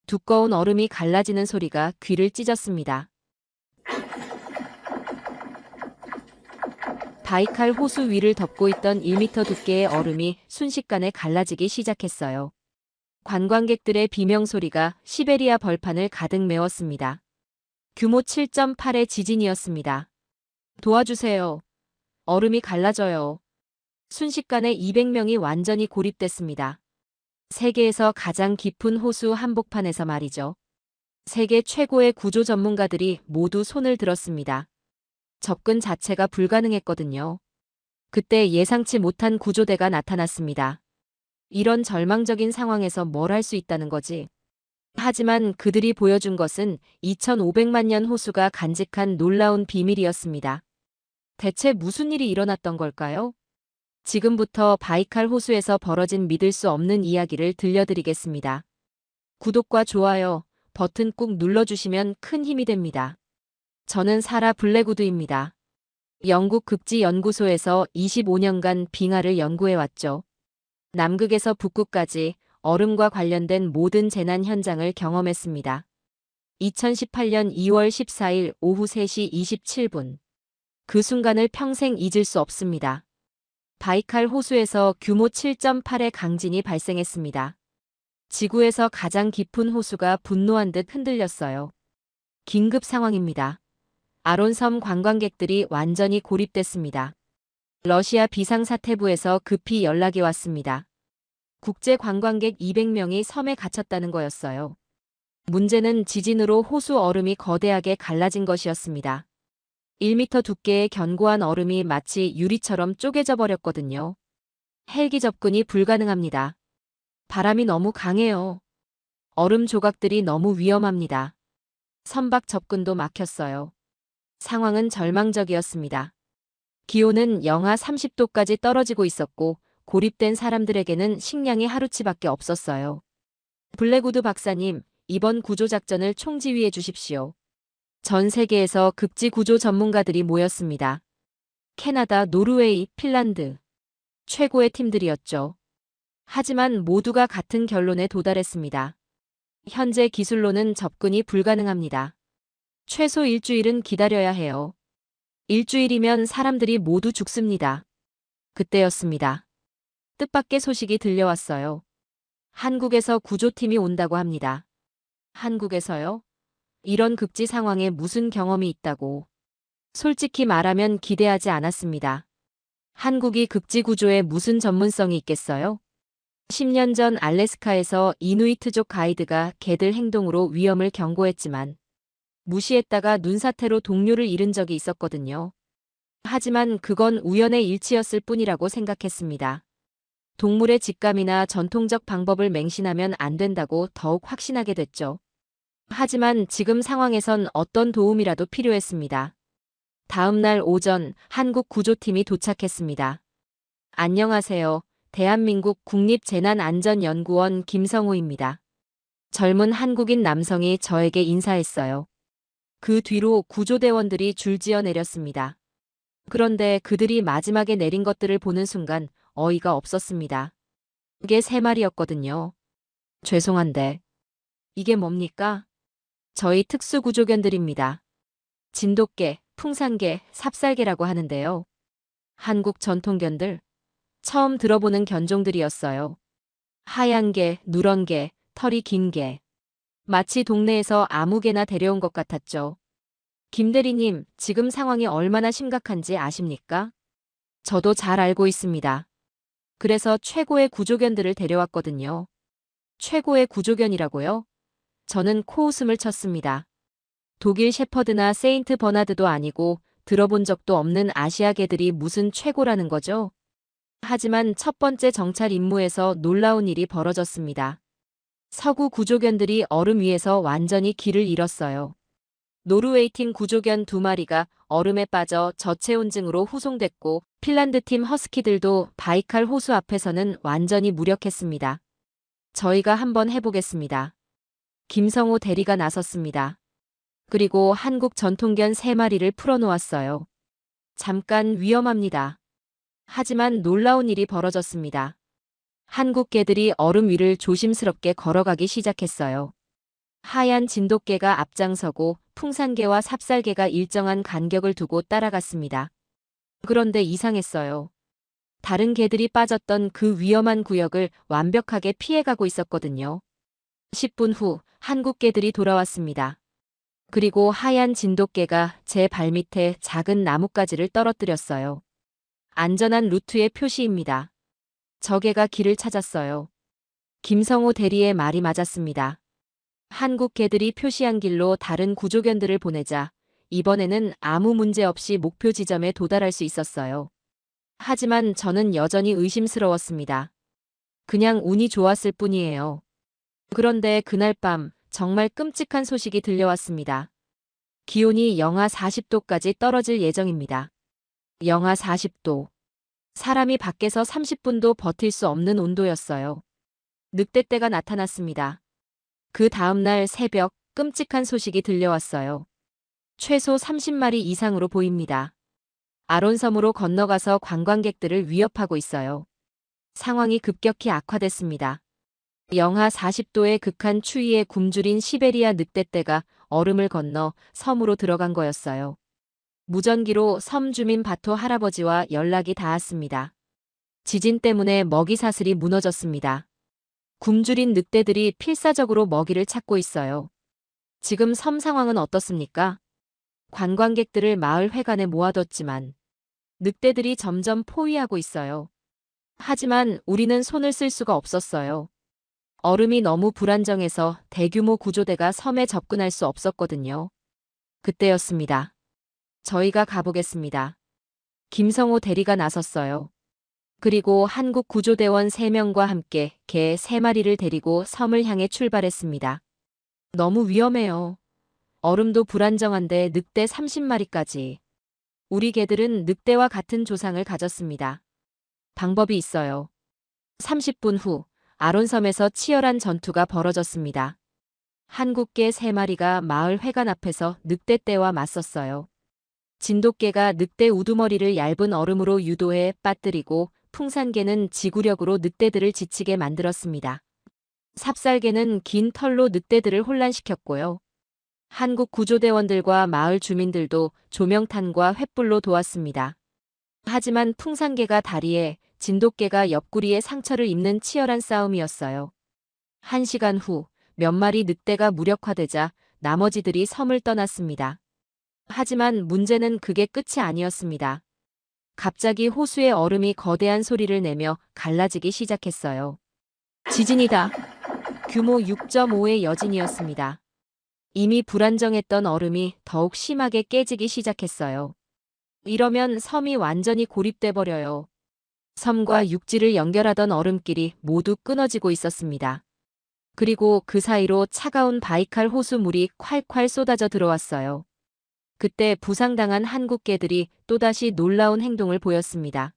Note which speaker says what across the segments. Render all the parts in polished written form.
Speaker 1: 두꺼운 얼음이 갈라지는 소리가 귀를 찢었습니다. 바이칼 호수 위를 덮고 있던 1미터 두께의 얼음이 순식간에 갈라지기 시작했어요. 관광객들의 비명소리가 시베리아 벌판을 가득 메웠습니다. 규모 7.8의 지진이었습니다. 도와주세요. 얼음이 갈라져요. 순식간에 200명이 완전히 고립됐습니다. 세계에서 가장 깊은 호수 한복판에서 말이죠. 세계 최고의 구조 전문가들이 모두 손을 들었습니다. 접근 자체가 불가능했거든요. 그때 예상치 못한 구조대가 나타났습니다. 이런 절망적인 상황에서 뭘 할 수 있다는 거지. 하지만 그들이 보여준 것은 2500만 년 호수가 간직한 놀라운 비밀이었습니다. 대체 무슨 일이 일어났던 걸까요? 지금부터 바이칼 호수에서 벌어진 믿을 수 없는 이야기를 들려드리겠습니다. 구독과 좋아요 버튼 꾹 눌러주시면 큰 힘이 됩니다. 저는 사라 블랙우드입니다. 영국 극지연구소에서 25년간 빙하를 연구해왔죠. 남극에서 북극까지 얼음과 관련된 모든 재난 현장을 경험했습니다. 2018년 2월 14일 오후 3시 27분. 그 순간을 평생 잊을 수 없습니다. 바이칼 호수에서 규모 7.8의 강진이 발생했습니다. 지구에서 가장 깊은 호수가 분노한 듯 흔들렸어요. 긴급 상황입니다. 아론섬 관광객들이 완전히 고립됐습니다. 러시아 비상사태부에서 급히 연락이 왔습니다. 국제 관광객 200명이 섬에 갇혔다는 거였어요. 문제는 지진으로 호수 얼음이 거대하게 갈라진 것이었습니다. 1미터 두께의 견고한 얼음이 마치 유리처럼 쪼개져 버렸거든요. 헬기 접근이 불가능합니다. 바람이 너무 강해요. 얼음 조각들이 너무 위험합니다. 선박 접근도 막혔어요. 상황은 절망적이었습니다. 기온은 영하 30도까지 떨어지고 있었고 고립된 사람들에게는 식량이 하루치밖에 없었어요. 블랙우드 박사님, 이번 구조작전을 총지휘해 주십시오. 전 세계에서 극지 구조 전문가들이 모였습니다. 캐나다, 노르웨이, 핀란드. 최고의 팀들이었죠. 하지만 모두가 같은 결론에 도달했습니다. 현재 기술로는 접근이 불가능합니다. 최소 일주일은 기다려야 해요. 일주일이면 사람들이 모두 죽습니다. 그때였습니다. 뜻밖의 소식이 들려왔어요. 한국에서 구조팀이 온다고 합니다. 한국에서요? 이런 극지 상황에 무슨 경험이 있다고. 솔직히 말하면 기대하지 않았습니다. 한국이 극지 구조에 무슨 전문성이 있겠어요? 10년 전 알래스카에서 이누이트족 가이드가 개들 행동으로 위험을 경고했지만 무시했다가 눈사태로 동료를 잃은 적이 있었거든요. 하지만 그건 우연의 일치였을 뿐이라고 생각했습니다. 동물의 직감이나 전통적 방법을 맹신하면 안 된다고 더욱 확신하게 됐죠. 하지만 지금 상황에선 어떤 도움이라도 필요했습니다. 다음 날 오전 한국 구조팀이 도착했습니다. 안녕하세요. 대한민국 국립재난안전연구원 김성호입니다. 젊은 한국인 남성이 저에게 인사했어요. 그 뒤로 구조대원들이 줄지어 내렸습니다. 그런데 그들이 마지막에 내린 것들을 보는 순간 어이가 없었습니다. 그게 3마리였거든요. 죄송한데. 이게 뭡니까? 저희 특수구조견들입니다. 진돗개, 풍산개, 삽살개라고 하는데요. 한국 전통견들. 처음 들어보는 견종들이었어요. 하얀 개, 누런 개, 털이 긴 개. 마치 동네에서 아무 개나 데려온 것 같았죠. 김 대리님, 지금 상황이 얼마나 심각한지 아십니까? 저도 잘 알고 있습니다. 그래서 최고의 구조견들을 데려왔거든요. 최고의 구조견이라고요? 저는 코웃음을 쳤습니다. 독일 셰퍼드나 세인트 버나드도 아니고 들어본 적도 없는 아시아 개들이 무슨 최고라는 거죠? 하지만 첫 번째 정찰 임무에서 놀라운 일이 벌어졌습니다. 서구 구조견들이 얼음 위에서 완전히 길을 잃었어요. 노르웨이 팀 구조견 2마리가 얼음에 빠져 저체온증으로 후송됐고 핀란드 팀 허스키들도 바이칼 호수 앞에서는 완전히 무력했습니다. 저희가 한번 해보겠습니다. 김성호 대리가 나섰습니다. 그리고 한국 전통견 3마리를 풀어놓았어요. 잠깐 위험합니다. 하지만 놀라운 일이 벌어졌습니다. 한국 개들이 얼음 위를 조심스럽게 걸어가기 시작했어요. 하얀 진돗개가 앞장서고 풍산개와 삽살개가 일정한 간격을 두고 따라갔습니다. 그런데 이상했어요. 다른 개들이 빠졌던 그 위험한 구역을 완벽하게 피해가고 있었거든요. 10분 후 한국 개들이 돌아왔습니다. 그리고 하얀 진돗개가 제 발밑에 작은 나뭇가지를 떨어뜨렸어요. 안전한 루트의 표시입니다. 저 개가 길을 찾았어요. 김성호 대리의 말이 맞았습니다. 한국 개들이 표시한 길로 다른 구조견들을 보내자 이번에는 아무 문제 없이 목표 지점에 도달할 수 있었어요. 하지만 저는 여전히 의심스러웠습니다. 그냥 운이 좋았을 뿐이에요. 그런데 그날 밤 정말 끔찍한 소식이 들려왔습니다. 기온이 영하 40도까지 떨어질 예정입니다. 영하 40도. 사람이 밖에서 30분도 버틸 수 없는 온도였어요. 늑대떼가 나타났습니다. 그 다음날 새벽 끔찍한 소식이 들려왔어요. 최소 30마리 이상으로 보입니다. 아론섬으로 건너가서 관광객들을 위협하고 있어요. 상황이 급격히 악화됐습니다. 영하 40도의 극한 추위에 굶주린 시베리아 늑대떼가 얼음을 건너 섬으로 들어간 거였어요. 무전기로 섬 주민 바토 할아버지와 연락이 닿았습니다. 지진 때문에 먹이 사슬이 무너졌습니다. 굶주린 늑대들이 필사적으로 먹이를 찾고 있어요. 지금 섬 상황은 어떻습니까? 관광객들을 마을 회관에 모아뒀지만 늑대들이 점점 포위하고 있어요. 하지만 우리는 손을 쓸 수가 없었어요. 얼음이 너무 불안정해서 대규모 구조대가 섬에 접근할 수 없었거든요. 그때였습니다. 저희가 가보겠습니다. 김성호 대리가 나섰어요. 그리고 한국 구조대원 3명과 함께 개 3마리를 데리고 섬을 향해 출발했습니다. 너무 위험해요. 얼음도 불안정한데 늑대 30마리까지. 우리 개들은 늑대와 같은 조상을 가졌습니다. 방법이 있어요. 30분 후 아론섬에서 치열한 전투가 벌어졌습니다. 한국개 3마리가 마을 회관 앞에서 늑대떼와 맞섰어요. 진돗개가 늑대 우두머리를 얇은 얼음으로 유도해 빠뜨리고 풍산개는 지구력으로 늑대들을 지치게 만들었습니다. 삽살개는 긴 털로 늑대들을 혼란시켰고요. 한국 구조대원들과 마을 주민들도 조명탄과 횃불로 도왔습니다. 하지만 풍산개가 다리에, 진돗개가 옆구리에 상처를 입는 치열한 싸움이었어요. 1시간 후 몇 마리 늑대가 무력화되자 나머지들이 섬을 떠났습니다. 하지만 문제는 그게 끝이 아니었습니다. 갑자기 호수의 얼음이 거대한 소리를 내며 갈라지기 시작했어요. 지진이다. 규모 6.5의 여진이었습니다. 이미 불안정했던 얼음이 더욱 심하게 깨지기 시작했어요. 이러면 섬이 완전히 고립돼 버려요. 섬과 육지를 연결하던 얼음길이 모두 끊어지고 있었습니다. 그리고 그 사이로 차가운 바이칼 호수 물이 콸콸 쏟아져 들어왔어요. 그때 부상당한 한국개들이 또다시 놀라운 행동을 보였습니다.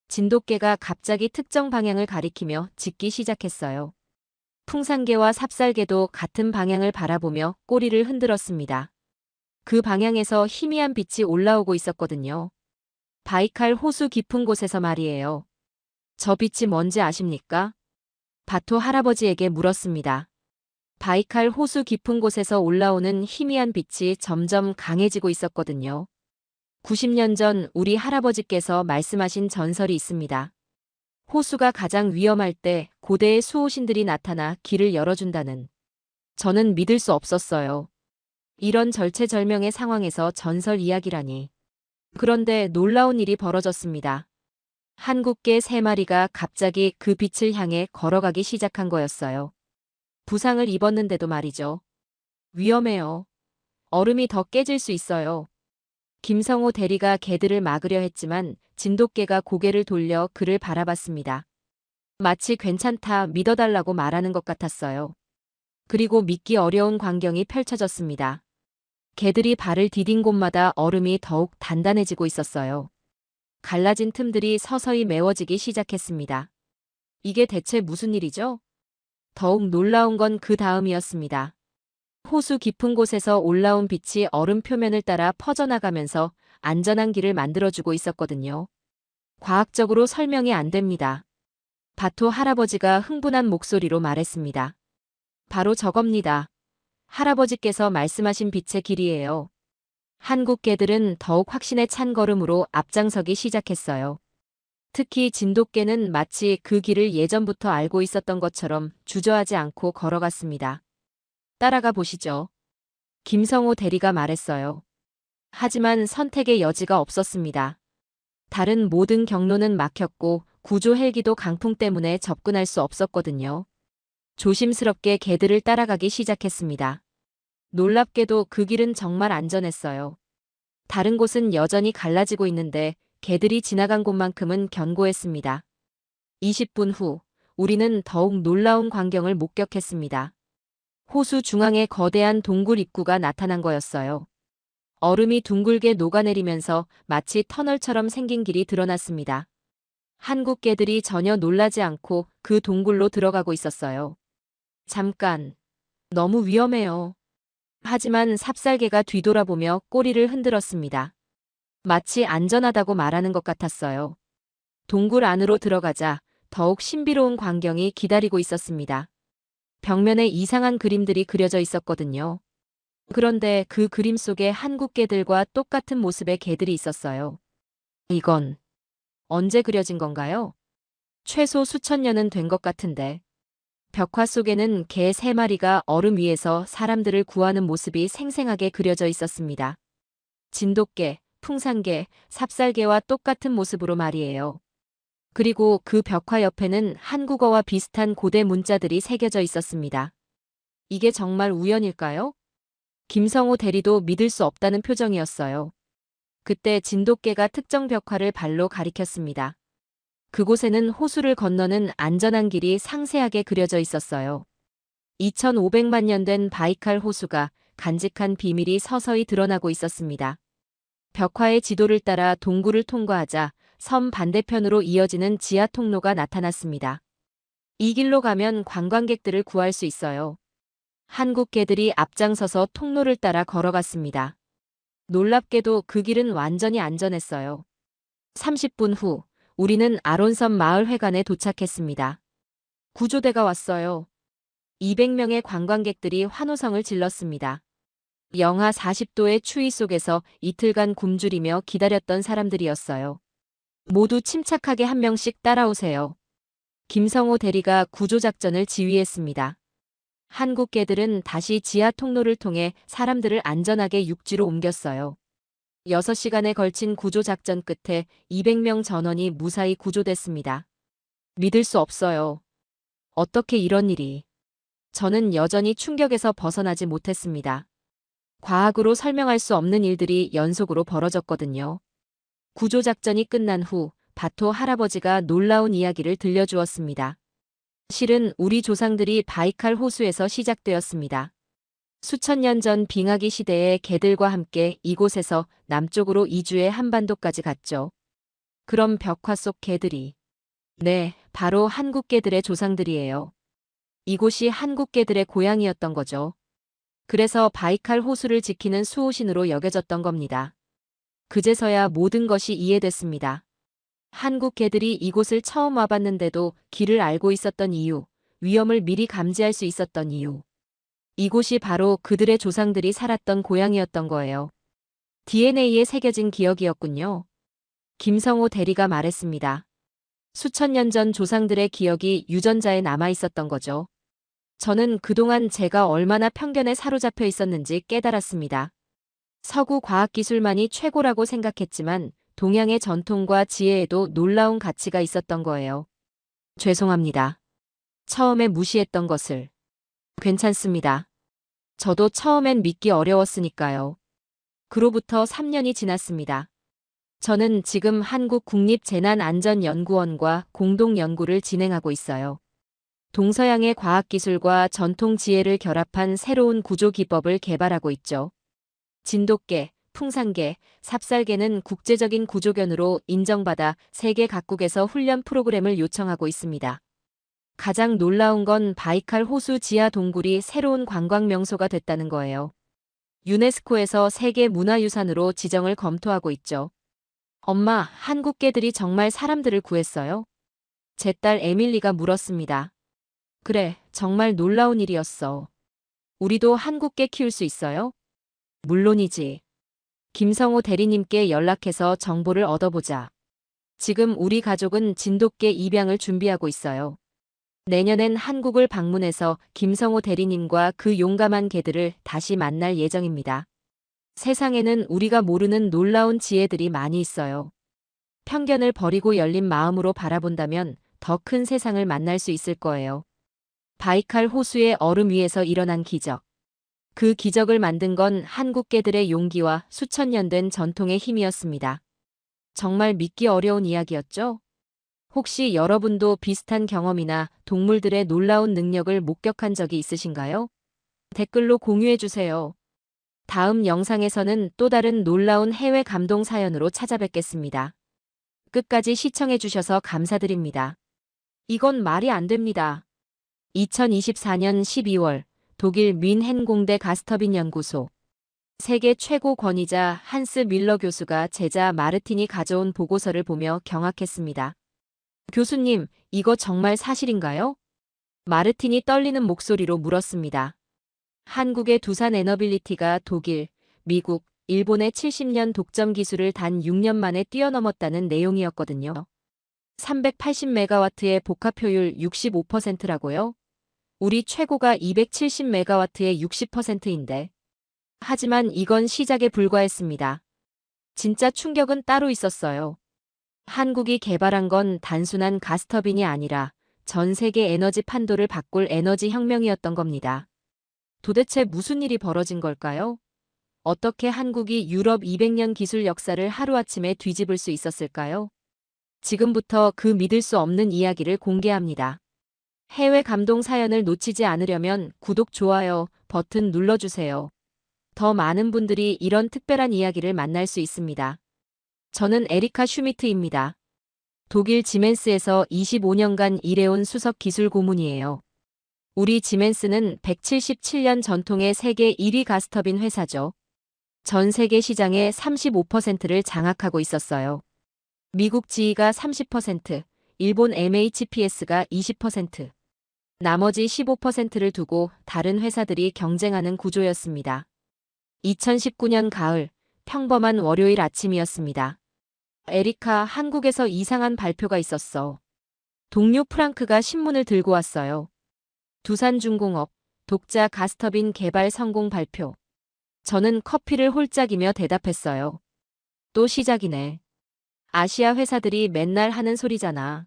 Speaker 1: 진돗개가 갑자기 특정 방향을 가리키며 짖기 시작했어요. 풍산개와 삽살개도 같은 방향을 바라보며 꼬리를 흔들었습니다. 그 방향에서 희미한 빛이 올라오고 있었거든요. 바이칼 호수 깊은 곳에서 말이에요. 저 빛이 뭔지 아십니까? 바토 할아버지에게 물었습니다. 바이칼 호수 깊은 곳에서 올라오는 희미한 빛이 점점 강해지고 있었거든요. 90년 전 우리 할아버지께서 말씀하신 전설이 있습니다. 호수가 가장 위험할 때 고대의 수호신들이 나타나 길을 열어준다는. 저는 믿을 수 없었어요. 이런 절체절명의 상황에서 전설 이야기라니. 그런데 놀라운 일이 벌어졌습니다. 한국개 3마리가 갑자기 그 빛을 향해 걸어가기 시작한 거였어요. 부상을 입었는데도 말이죠. 위험해요. 얼음이 더 깨질 수 있어요. 김성호 대리가 개들을 막으려 했지만 진돗개가 고개를 돌려 그를 바라봤습니다. 마치 괜찮다, 믿어달라고 말하는 것 같았어요. 그리고 믿기 어려운 광경이 펼쳐졌습니다. 개들이 발을 디딘 곳마다 얼음이 더욱 단단해지고 있었어요. 갈라진 틈들이 서서히 메워지기 시작했습니다. 이게 대체 무슨 일이죠? 더욱 놀라운 건 그 다음이었습니다. 호수 깊은 곳에서 올라온 빛이 얼음 표면을 따라 퍼져나가면서 안전한 길을 만들어주고 있었거든요. 과학적으로 설명이 안 됩니다. 바토 할아버지가 흥분한 목소리로 말했습니다. 바로 저겁니다. 할아버지께서 말씀하신 빛의 길이에요. 한국 개들은 더욱 확신에 찬 걸음으로 앞장서기 시작했어요. 특히 진돗개는 마치 그 길을 예전부터 알고 있었던 것처럼 주저하지 않고 걸어갔습니다. 따라가 보시죠. 김성호 대리가 말했어요. 하지만 선택의 여지가 없었습니다. 다른 모든 경로는 막혔고 구조 헬기도 강풍 때문에 접근할 수 없었거든요. 조심스럽게 개들을 따라가기 시작했습니다. 놀랍게도 그 길은 정말 안전했어요. 다른 곳은 여전히 갈라지고 있는데 개들이 지나간 곳만큼은 견고했습니다. 20분 후, 우리는 더욱 놀라운 광경을 목격했습니다. 호수 중앙에 거대한 동굴 입구가 나타난 거였어요. 얼음이 둥글게 녹아내리면서 마치 터널처럼 생긴 길이 드러났습니다. 한국 개들이 전혀 놀라지 않고 그 동굴로 들어가고 있었어요. 잠깐, 너무 위험해요. 하지만 삽살개가 뒤돌아보며 꼬리를 흔들었습니다. 마치 안전하다고 말하는 것 같았어요. 동굴 안으로 들어가자 더욱 신비로운 광경이 기다리고 있었습니다. 벽면에 이상한 그림들이 그려져 있었거든요. 그런데 그 그림 속에 한국 개들과 똑같은 모습의 개들이 있었어요. 이건 언제 그려진 건가요? 최소 수천 년은 된 것 같은데. 벽화 속에는 개 3마리가 얼음 위에서 사람들을 구하는 모습이 생생하게 그려져 있었습니다. 진돗개, 풍산개, 삽살개와 똑같은 모습으로 말이에요. 그리고 그 벽화 옆에는 한국어와 비슷한 고대 문자들이 새겨져 있었습니다. 이게 정말 우연일까요? 김성호 대리도 믿을 수 없다는 표정이었어요. 그때 진돗개가 특정 벽화를 발로 가리켰습니다. 그곳에는 호수를 건너는 안전한 길이 상세하게 그려져 있었어요. 2500만 년 된 바이칼 호수가 간직한 비밀이 서서히 드러나고 있었습니다. 벽화의 지도를 따라 동굴을 통과하자 섬 반대편으로 이어지는 지하 통로가 나타났습니다. 이 길로 가면 관광객들을 구할 수 있어요. 한국 개들이 앞장서서 통로를 따라 걸어갔습니다. 놀랍게도 그 길은 완전히 안전했어요. 30분 후, 우리는 아론섬 마을 회관에 도착했습니다. 구조대가 왔어요. 200명의 관광객들이 환호성을 질렀습니다. 영하 40도의 추위 속에서 이틀간 굶주리며 기다렸던 사람들이었어요. 모두 침착하게 한 명씩 따라오세요. 김성호 대리가 구조작전을 지휘했습니다. 한국 개들은 다시 지하 통로를 통해 사람들을 안전하게 육지로 옮겼어요. 6시간에 걸친 구조작전 끝에 200명 전원이 무사히 구조됐습니다. 믿을 수 없어요. 어떻게 이런 일이. 저는 여전히 충격에서 벗어나지 못했습니다. 과학으로 설명할 수 없는 일들이 연속으로 벌어졌거든요. 구조작전이 끝난 후 바토 할아버지가 놀라운 이야기를 들려주었습니다. 실은 우리 조상들이 바이칼 호수에서 시작되었습니다. 수천 년 전 빙하기 시대에 개들과 함께 이곳에서 남쪽으로 이주해 한반도까지 갔죠. 그럼 벽화 속 개들이. 네, 바로 한국 개들의 조상들이에요. 이곳이 한국 개들의 고향이었던 거죠. 그래서 바이칼 호수를 지키는 수호신으로 여겨졌던 겁니다. 그제서야 모든 것이 이해됐습니다. 한국 개들이 이곳을 처음 와봤는데도 길을 알고 있었던 이유, 위험을 미리 감지할 수 있었던 이유. 이곳이 바로 그들의 조상들이 살았던 고향이었던 거예요. DNA에 새겨진 기억이었군요. 김성호 대리가 말했습니다. 수천 년 전 조상들의 기억이 유전자에 남아 있었던 거죠. 저는 그동안 제가 얼마나 편견에 사로잡혀 있었는지 깨달았습니다. 서구 과학기술만이 최고라고 생각했지만 동양의 전통과 지혜에도 놀라운 가치가 있었던 거예요. 죄송합니다. 처음에 무시했던 것을. 괜찮습니다. 저도 처음엔 믿기 어려웠으니까요. 그로부터 3년이 지났습니다. 저는 지금 한국국립재난안전연구원과 공동연구를 진행하고 있어요. 동서양의 과학기술과 전통 지혜를 결합한 새로운 구조 기법을 개발하고 있죠. 진돗개, 풍산개, 삽살개는 국제적인 구조견으로 인정받아 세계 각국에서 훈련 프로그램을 요청하고 있습니다. 가장 놀라운 건 바이칼 호수 지하 동굴이 새로운 관광 명소가 됐다는 거예요. 유네스코에서 세계 문화유산으로 지정을 검토하고 있죠. 엄마, 한국 개들이 정말 사람들을 구했어요? 제 딸 에밀리가 물었습니다. 그래, 정말 놀라운 일이었어. 우리도 한국계 키울 수 있어요? 물론이지. 김성호 대리님께 연락해서 정보를 얻어보자. 지금 우리 가족은 진돗개 입양을 준비하고 있어요. 내년엔 한국을 방문해서 김성호 대리님과 그 용감한 개들을 다시 만날 예정입니다. 세상에는 우리가 모르는 놀라운 지혜들이 많이 있어요. 편견을 버리고 열린 마음으로 바라본다면 더 큰 세상을 만날 수 있을 거예요. 바이칼 호수의 얼음 위에서 일어난 기적. 그 기적을 만든 건 한국 개들의 용기와 수천 년 된 전통의 힘이었습니다. 정말 믿기 어려운 이야기였죠? 혹시 여러분도 비슷한 경험이나 동물들의 놀라운 능력을 목격한 적이 있으신가요? 댓글로 공유해주세요. 다음 영상에서는 또 다른 놀라운 해외 감동 사연으로 찾아뵙겠습니다. 끝까지 시청해주셔서 감사드립니다. 이건 말이 안 됩니다. 2024년 12월 독일 뮌헨 공대 가스터빈 연구소. 세계 최고 권위자 한스 밀러 교수가 제자 마르틴이 가져온 보고서를 보며 경악했습니다. 교수님, 이거 정말 사실인가요? 마르틴이 떨리는 목소리로 물었습니다. 한국의 두산 에너빌리티가 독일, 미국, 일본의 70년 독점 기술을 단 6년 만에 뛰어넘었다는 내용이었거든요. 380메가와트의 복합 효율 65%라고요? 우리 최고가 270메가와트의 60%인데. 하지만 이건 시작에 불과했습니다. 진짜 충격은 따로 있었어요. 한국이 개발한 건 단순한 가스터빈이 아니라 전 세계 에너지 판도를 바꿀 에너지 혁명이었던 겁니다. 도대체 무슨 일이 벌어진 걸까요? 어떻게 한국이 유럽 200년 기술 역사를 하루아침에 뒤집을 수 있었을까요? 지금부터 그 믿을 수 없는 이야기를 공개합니다. 해외 감동 사연을 놓치지 않으려면 구독, 좋아요 버튼 눌러주세요. 더 많은 분들이 이런 특별한 이야기를 만날 수 있습니다. 저는 에리카 슈미트입니다. 독일 지멘스에서 25년간 일해온 수석 기술 고문이에요. 우리 지멘스는 177년 전통의 세계 1위 가스터빈 회사죠. 전 세계 시장의 35%를 장악하고 있었어요. 미국 GE가 30%, 일본 MHPS가 20%, 나머지 15%를 두고 다른 회사들이 경쟁하는 구조였습니다. 2019년 가을, 평범한 월요일 아침이었습니다. 에리카, 한국에서 이상한 발표가 있었어. 동료 프랑크가 신문을 들고 왔어요. 두산중공업, 독자 가스터빈 개발 성공 발표. 저는 커피를 홀짝이며 대답했어요. 또 시작이네. 아시아 회사들이 맨날 하는 소리잖아.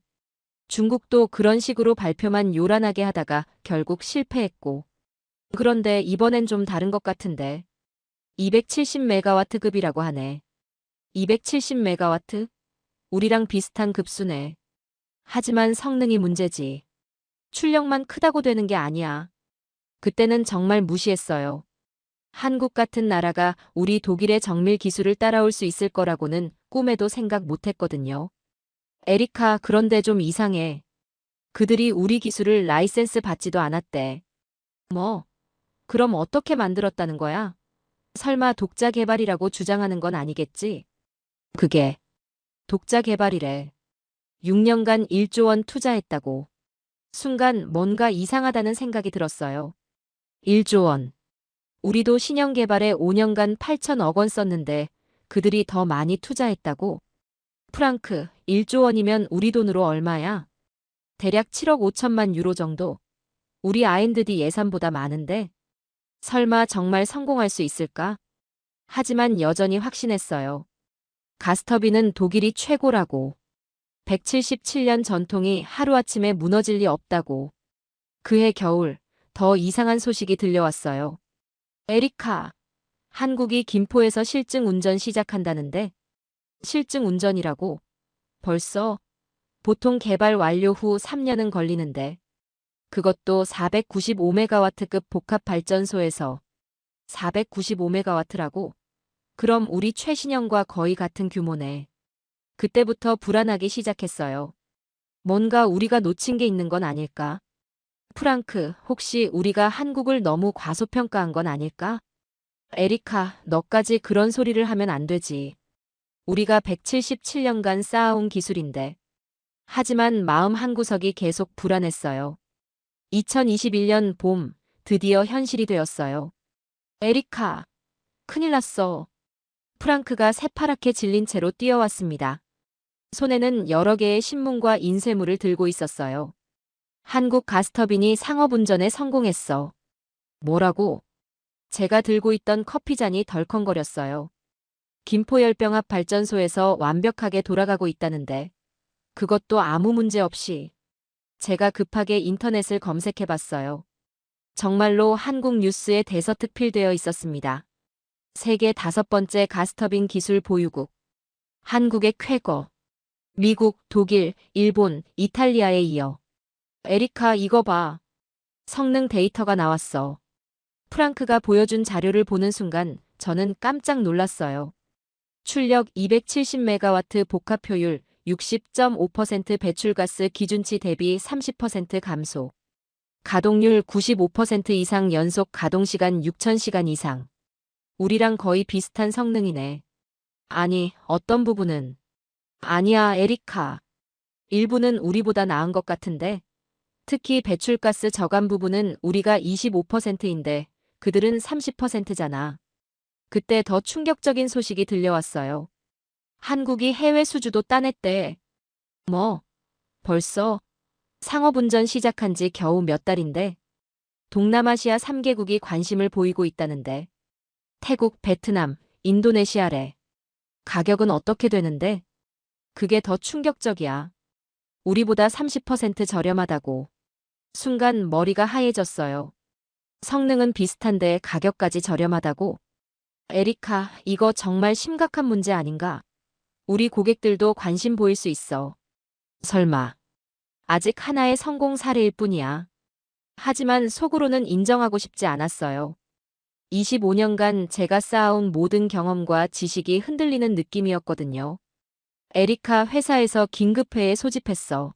Speaker 1: 중국도 그런 식으로 발표만 요란하게 하다가 결국 실패했고. 그런데 이번엔 좀 다른 것 같은데. 270메가와트급이라고 하네. 270메가와트? 우리랑 비슷한 급수네. 하지만 성능이 문제지. 출력만 크다고 되는 게 아니야. 그때는 정말 무시했어요. 한국 같은 나라가 우리 독일의 정밀 기술을 따라올 수 있을 거라고는 꿈에도 생각 못했거든요. 에리카, 그런데 좀 이상해. 그들이 우리 기술을 라이센스 받지도 않았대. 뭐? 그럼 어떻게 만들었다는 거야? 설마 독자 개발이라고 주장하는 건 아니겠지? 그게 독자 개발이래. 6년간 1조 원 투자했다고. 순간 뭔가 이상하다는 생각이 들었어요. 1조 원. 우리도 신형 개발에 5년간 8천억 원 썼는데 그들이 더 많이 투자했다고? 프랑크, 1조 원이면 우리 돈으로 얼마야? 대략 7억 5천만 유로 정도. 우리 R&D 예산보다 많은데? 설마 정말 성공할 수 있을까? 하지만 여전히 확신했어요. 가스터빈은 독일이 최고라고. 177년 전통이 하루아침에 무너질 리 없다고. 그해 겨울, 더 이상한 소식이 들려왔어요. 에리카, 한국이 김포에서 실증 운전 시작한다는데? 실증 운전이라고? 벌써? 보통 개발 완료 후 3년은 걸리는데. 그것도 495메가와트급 복합 발전소에서. 495메가와트라고? 그럼 우리 최신형과 거의 같은 규모네. 그때부터 불안하기 시작했어요. 뭔가 우리가 놓친 게 있는 건 아닐까? 프랑크, 혹시 우리가 한국을 너무 과소평가한 건 아닐까? 에리카, 너까지 그런 소리를 하면 안 되지. 우리가 177년간 쌓아온 기술인데. 하지만 마음 한구석이 계속 불안했어요. 2021년 봄, 드디어 현실이 되었어요. 에리카, 큰일 났어. 프랑크가 새파랗게 질린 채로 뛰어왔습니다. 손에는 여러 개의 신문과 인쇄물을 들고 있었어요. 한국 가스터빈이 상업운전에 성공했어. 뭐라고? 제가 들고 있던 커피잔이 덜컹거렸어요. 김포열병 앞 발전소에서 완벽하게 돌아가고 있다는데 그것도 아무 문제 없이. 제가 급하게 인터넷을 검색해봤어요. 정말로 한국 뉴스에 대서특필되어 있었습니다. 세계 5번째 가스터빈 기술 보유국. 한국의 쾌거. 미국, 독일, 일본, 이탈리아에 이어. 에리카 이거 봐. 성능 데이터가 나왔어. 프랑크가 보여준 자료를 보는 순간 저는 깜짝 놀랐어요. 출력 270메가와트 복합 효율 60.5% 배출가스 기준치 대비 30% 감소. 가동률 95% 이상 연속 가동시간 6000시간 이상. 우리랑 거의 비슷한 성능이네. 아니, 어떤 부분은? 아니야, 에리카. 일부는 우리보다 나은 것 같은데. 특히 배출가스 저감 부분은 우리가 25%인데 그들은 30%잖아. 그때 더 충격적인 소식이 들려왔어요. 한국이 해외 수주도 따냈대. 뭐? 벌써? 상업운전 시작한 지 겨우 몇 달인데 동남아시아 3개국이 관심을 보이고 있다는데 태국, 베트남, 인도네시아래. 가격은 어떻게 되는데? 그게 더 충격적이야. 우리보다 30% 저렴하다고. 순간 머리가 하얘졌어요. 성능은 비슷한데 가격까지 저렴하다고? 에리카, 이거 정말 심각한 문제 아닌가? 우리 고객들도 관심 보일 수 있어. 설마. 아직 하나의 성공 사례일 뿐이야. 하지만 속으로는 인정하고 싶지 않았어요. 25년간 제가 쌓아온 모든 경험과 지식이 흔들리는 느낌이었거든요. 에리카 회사에서 긴급회에 소집했어.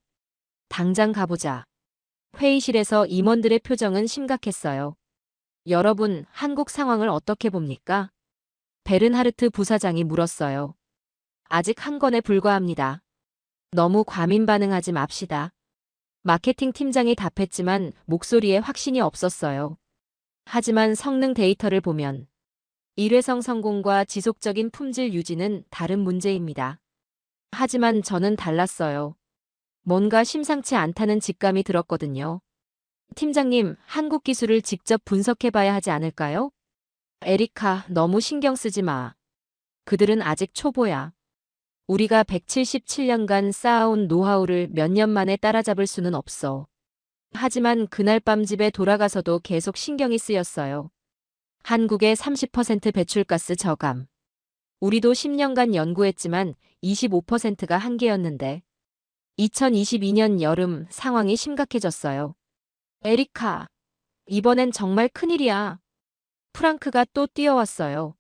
Speaker 1: 당장 가보자. 회의실에서 임원들의 표정은 심각했어요. 여러분, 한국 상황을 어떻게 봅니까? 베른하르트 부사장이 물었어요. 아직 한 건에 불과합니다. 너무 과민 반응하지 맙시다. 마케팅 팀장이 답했지만 목소리에 확신이 없었어요. 하지만 성능 데이터를 보면 일회성 성공과 지속적인 품질 유지는 다른 문제입니다. 하지만 저는 달랐어요. 뭔가 심상치 않다는 직감이 들었거든요. 팀장님, 한국 기술을 직접 분석해봐야 하지 않을까요? 에리카, 너무 신경 쓰지 마. 그들은 아직 초보야. 우리가 177년간 쌓아온 노하우를 몇 년 만에 따라잡을 수는 없어. 하지만 그날 밤 집에 돌아가서도 계속 신경이 쓰였어요. 한국의 30% 배출가스 저감. 우리도 10년간 연구했지만 25%가 한계였는데 2022년 여름 상황이 심각해졌어요. 에리카, 이번엔 정말 큰일이야. 프랑크가 또 뛰어왔어요.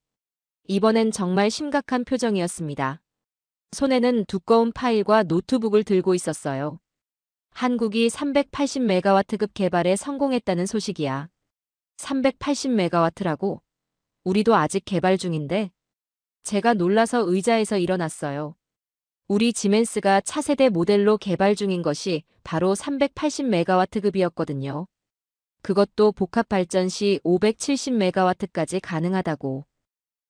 Speaker 1: 이번엔 정말 심각한 표정이었습니다. 손에는 두꺼운 파일과 노트북을 들고 있었어요. 한국이 380메가와트급 개발에 성공했다는 소식이야. 380메가와트라고? 우리도 아직 개발 중인데? 제가 놀라서 의자에서 일어났어요. 우리 지멘스가 차세대 모델로 개발 중인 것이 바로 380메가와트급이었거든요. 그것도 복합 발전 시 570메가와트까지 가능하다고.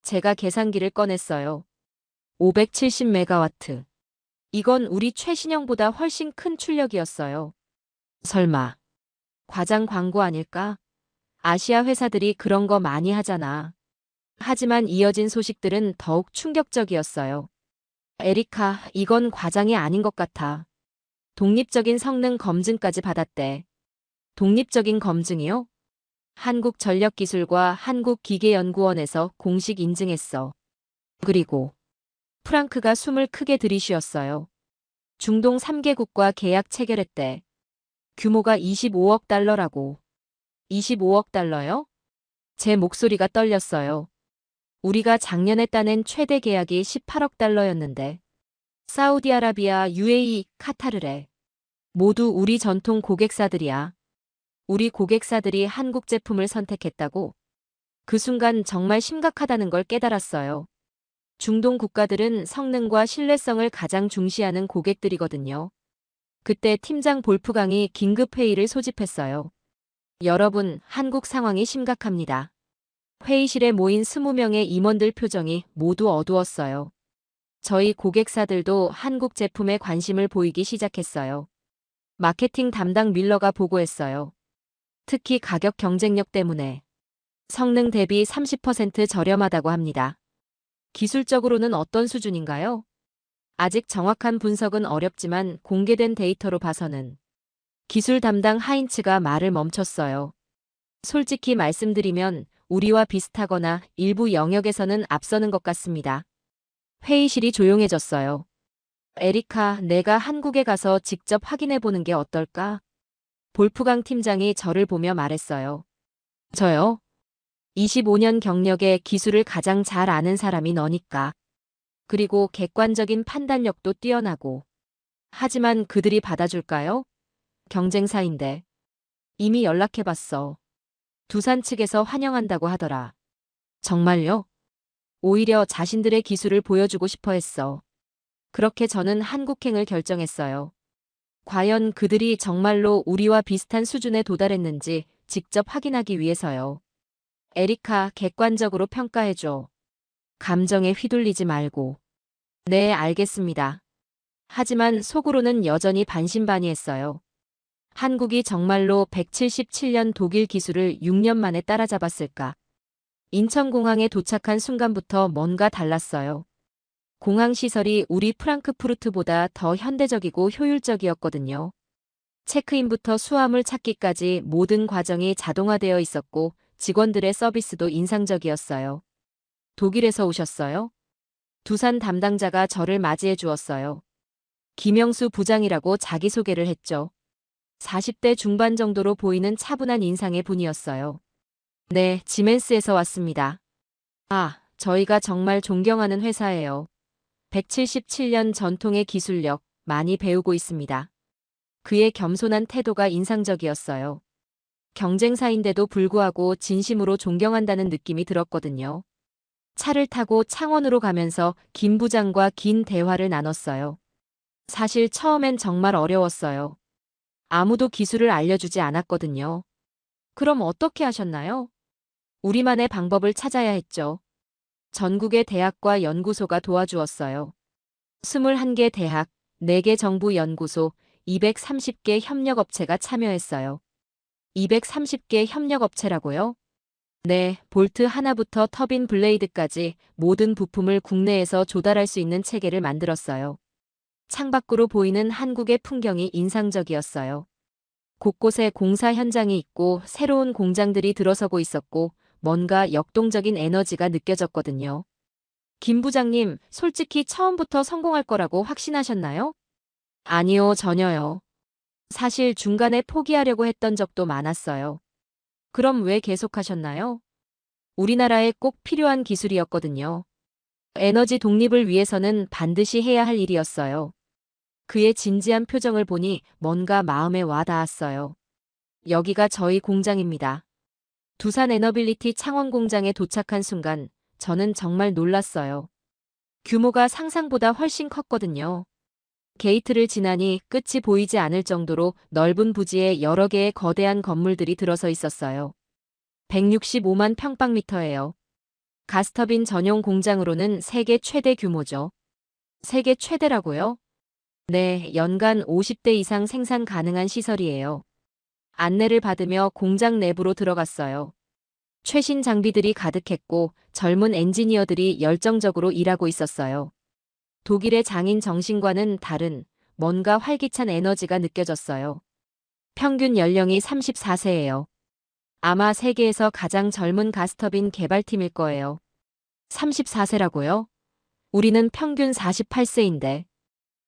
Speaker 1: 제가 계산기를 꺼냈어요. 570메가와트. 이건 우리 최신형보다 훨씬 큰 출력이었어요. 설마. 과장 광고 아닐까? 아시아 회사들이 그런 거 많이 하잖아. 하지만 이어진 소식들은 더욱 충격적이었어요. 에리카, 이건 과장이 아닌 것 같아. 독립적인 성능 검증까지 받았대. 독립적인 검증이요? 한국전력기술과 한국기계연구원에서 공식 인증했어. 그리고 프랑크가 숨을 크게 들이쉬었어요. 중동 3개국과 계약 체결했대. 규모가 25억 달러라고. 25억 달러요? 제 목소리가 떨렸어요. 우리가 작년에 따낸 최대 계약이 18억 달러였는데. 사우디아라비아, UAE, 카타르래. 모두 우리 전통 고객사들이야. 우리 고객사들이 한국 제품을 선택했다고? 그 순간 정말 심각하다는 걸 깨달았어요. 중동 국가들은 성능과 신뢰성을 가장 중시하는 고객들이거든요. 그때 팀장 볼프강이 긴급 회의를 소집했어요. 여러분, 한국 상황이 심각합니다. 회의실에 모인 20명의 임원들 표정이 모두 어두웠어요. 저희 고객사들도 한국 제품에 관심을 보이기 시작했어요. 마케팅 담당 밀러가 보고했어요. 특히 가격 경쟁력 때문에 성능 대비 30% 저렴하다고 합니다. 기술적으로는 어떤 수준인가요? 아직 정확한 분석은 어렵지만 공개된 데이터로 봐서는 기술 담당 하인츠가 말을 멈췄어요. 솔직히 말씀드리면 우리와 비슷하거나 일부 영역에서는 앞서는 것 같습니다. 회의실이 조용해졌어요. 에리카, 내가 한국에 가서 직접 확인해 보는 게 어떨까? 볼프강 팀장이 저를 보며 말했어요. 저요? 25년 경력의 기술을 가장 잘 아는 사람이 너니까. 그리고 객관적인 판단력도 뛰어나고. 하지만 그들이 받아줄까요? 경쟁사인데. 이미 연락해봤어. 두산 측에서 환영한다고 하더라. 정말요? 오히려 자신들의 기술을 보여주고 싶어 했어. 그렇게 저는 한국행을 결정했어요. 과연 그들이 정말로 우리와 비슷한 수준에 도달했는지 직접 확인하기 위해서요. 에리카, 객관적으로 평가해줘. 감정에 휘둘리지 말고. 네, 알겠습니다. 하지만 속으로는 여전히 반신반의했어요. 한국이 정말로 177년 독일 기술을 6년 만에 따라잡았을까? 인천공항에 도착한 순간부터 뭔가 달랐어요. 공항 시설이 우리 프랑크푸르트보다 더 현대적이고 효율적이었거든요. 체크인부터 수화물 찾기까지 모든 과정이 자동화되어 있었고 직원들의 서비스도 인상적이었어요. 독일에서 오셨어요? 두산 담당자가 저를 맞이해 주었어요. 김영수 부장이라고 자기소개를 했죠. 40대 중반 정도로 보이는 차분한 인상의 분이었어요. 네, 지멘스에서 왔습니다. 아, 저희가 정말 존경하는 회사예요. 177년 전통의 기술력, 많이 배우고 있습니다. 그의 겸손한 태도가 인상적이었어요. 경쟁사인데도 불구하고 진심으로 존경한다는 느낌이 들었거든요. 차를 타고 창원으로 가면서 김 부장과 긴 대화를 나눴어요. 사실 처음엔 정말 어려웠어요. 아무도 기술을 알려주지 않았거든요. 그럼 어떻게 하셨나요? 우리만의 방법을 찾아야 했죠. 전국의 대학과 연구소가 도와주었어요. 21개 대학, 4개 정부 연구소, 230개 협력업체가 참여했어요. 230개 협력업체라고요? 네, 볼트 하나부터 터빈 블레이드까지 모든 부품을 국내에서 조달할 수 있는 체계를 만들었어요. 창밖으로 보이는 한국의 풍경이 인상적이었어요. 곳곳에 공사 현장이 있고 새로운 공장들이 들어서고 있었고 뭔가 역동적인 에너지가 느껴졌거든요. 김 부장님, 솔직히 처음부터 성공할 거라고 확신하셨나요? 아니요, 전혀요. 사실 중간에 포기하려고 했던 적도 많았어요. 그럼 왜 계속하셨나요? 우리나라에 꼭 필요한 기술이었거든요. 에너지 독립을 위해서는 반드시 해야 할 일이었어요. 그의 진지한 표정을 보니 뭔가 마음에 와 닿았어요. 여기가 저희 공장입니다. 두산 에너빌리티 창원 공장에 도착한 순간 저는 정말 놀랐어요. 규모가 상상보다 훨씬 컸거든요. 게이트를 지나니 끝이 보이지 않을 정도로 넓은 부지에 여러 개의 거대한 건물들이 들어서 있었어요. 165만 평방미터예요. 가스터빈 전용 공장으로는 세계 최대 규모죠. 세계 최대라고요? 네, 연간 50대 이상 생산 가능한 시설이에요. 안내를 받으며 공장 내부로 들어갔어요. 최신 장비들이 가득했고 젊은 엔지니어들이 열정적으로 일하고 있었어요. 독일의 장인 정신과는 다른 뭔가 활기찬 에너지가 느껴졌어요. 평균 연령이 34세예요. 아마 세계에서 가장 젊은 가스터빈 개발팀일 거예요. 34세라고요? 우리는 평균 48세인데.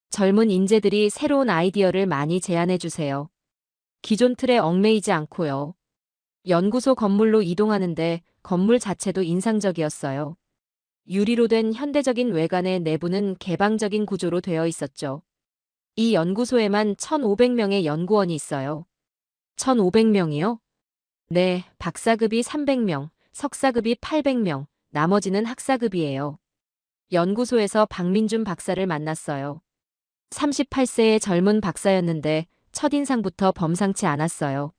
Speaker 1: 젊은 인재들이 새로운 아이디어를 많이 제안해 주세요. 기존 틀에 얽매이지 않고요. 연구소 건물로 이동하는데 건물 자체도 인상적이었어요. 유리로 된 현대적인 외관의 내부는 개방적인 구조로 되어 있었죠. 이 연구소에만 1,500명의 연구원이 있어요. 1,500명이요? 네, 박사급이 300명, 석사급이 800명, 나머지는 학사급이에요. 연구소에서 박민준 박사를 만났어요. 38세의 젊은 박사였는데 첫인상부터 범상치 않았어요.